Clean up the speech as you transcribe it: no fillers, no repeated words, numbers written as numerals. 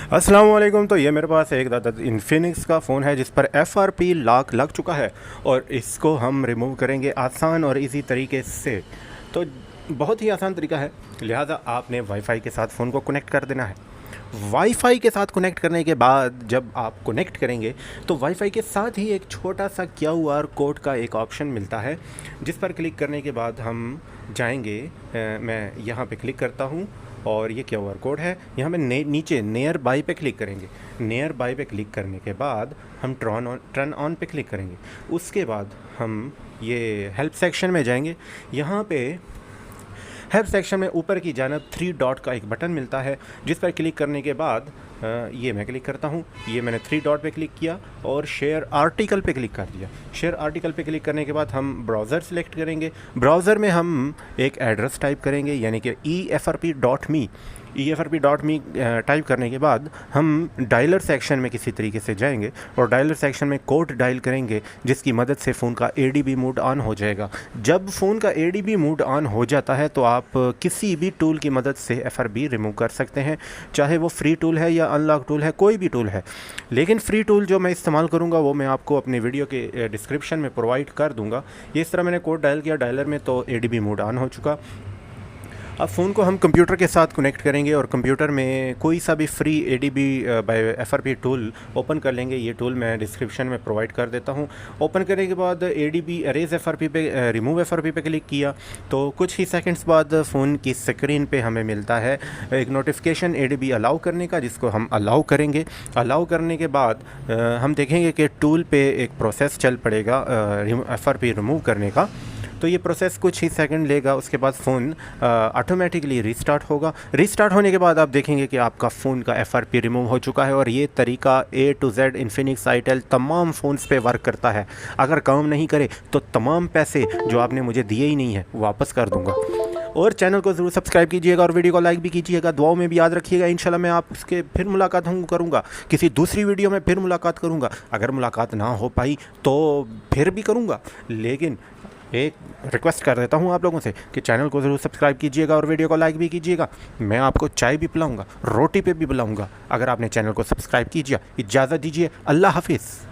अस्सलाम वालेकुम। तो ये मेरे पास एक इन्फिनिक्स का फ़ोन है जिस पर FRP लॉक लग चुका है और इसको हम रिमूव करेंगे आसान और इजी तरीके से। तो बहुत ही आसान तरीका है, लिहाजा आपने वाईफाई के साथ फ़ोन को कनेक्ट कर देना है। वाईफाई के साथ कनेक्ट करने के बाद जब आप कनेक्ट करेंगे तो वाईफाई के साथ ही एक छोटा सा QR कोड का एक ऑप्शन मिलता है, जिस पर क्लिक करने के बाद हम जाएंगे। मैं यहाँ पे क्लिक करता हूँ और ये QR कोड है। यहाँ पे नीचे नियर बाई पे क्लिक करेंगे। नियर बाई पे क्लिक करने के बाद हम टर्न ऑन पे क्लिक करेंगे। उसके बाद हम ये हेल्प सेक्शन में जाएंगे। यहाँ पे हेल्प सेक्शन में ऊपर की जानब 3 डॉट का एक बटन मिलता है, जिस पर क्लिक करने के बाद ये मैं क्लिक करता हूँ। ये मैंने 3 डॉट पे क्लिक किया और शेयर आर्टिकल पे क्लिक कर दिया। शेयर आर्टिकल पे क्लिक करने के बाद हम ब्राउज़र सेलेक्ट करेंगे। ब्राउज़र में हम एक एड्रेस टाइप करेंगे, यानी कि efrp.me टाइप करने के बाद हम डायलर सेक्शन में किसी तरीके से जाएंगे और डायलर सेक्शन में कोड डायल करेंगे, जिसकी मदद से फ़ोन का ADB मोड ऑन हो जाएगा। जब फ़ोन का ADB मोड ऑन हो जाता है तो आप किसी भी टूल की मदद से FRP रिमूव कर सकते हैं, चाहे वो फ्री टूल है या अनलॉक टूल है, कोई भी टूल है। लेकिन फ्री टूल जो मैं इस्तेमाल करूँगा वो मैं आपको अपने वीडियो के डिस्क्रिप्शन में प्रोवाइड कर दूँगा। ये इस तरह मैंने कोड डायल किया डायलर में तो ADB मोड ऑन हो चुका। अब फ़ोन को हम कंप्यूटर के साथ कनेक्ट करेंगे और कंप्यूटर में कोई सा भी free ADB by FRP tool open कर लेंगे। ये टूल मैं डिस्क्रिप्शन में प्रोवाइड कर देता हूँ। ओपन करने के बाद ADB अरेज FRP पे रिमूव FRP पे क्लिक किया तो कुछ ही सेकंड्स बाद फ़ोन की स्क्रीन पे हमें मिलता है एक नोटिफिकेशन ADB अलाउ करने का, जिसको हम अलाउ करेंगे। अलाउ करने के बाद हम देखेंगे कि टूल पे एक प्रोसेस चल पड़ेगा FRP रिमूव करने का। तो ये प्रोसेस कुछ ही सेकंड लेगा। उसके बाद फ़ोन ऑटोमेटिकली रीस्टार्ट होगा। रीस्टार्ट होने के बाद आप देखेंगे कि आपका फ़ोन का FRP रिमूव हो चुका है। और ये तरीका A to Z Infinix itel तमाम फ़ोन्स पे वर्क करता है। अगर काम नहीं करे तो तमाम पैसे जो आपने मुझे दिए ही नहीं है वापस कर दूँगा। और चैनल को ज़रूर सब्सक्राइब कीजिएगा और वीडियो को लाइक भी कीजिएगा। दुआओं में भी याद रखिएगा। इंशाल्लाह मैं आपसे फिर मुलाकात करूँगा, किसी दूसरी वीडियो में फिर मुलाकात करूँगा। अगर मुलाकात ना हो पाई तो फिर भी करूँगा, लेकिन एक रिक्वेस्ट कर देता हूँ आप लोगों से कि चैनल को ज़रूर सब्सक्राइब कीजिएगा और वीडियो को लाइक भी कीजिएगा। मैं आपको चाय भी पिलाऊंगा, रोटी पे भी बुलाऊंगा, अगर आपने चैनल को सब्सक्राइब कीजिए। इजाज़त दीजिए, अल्लाह हाफिज़।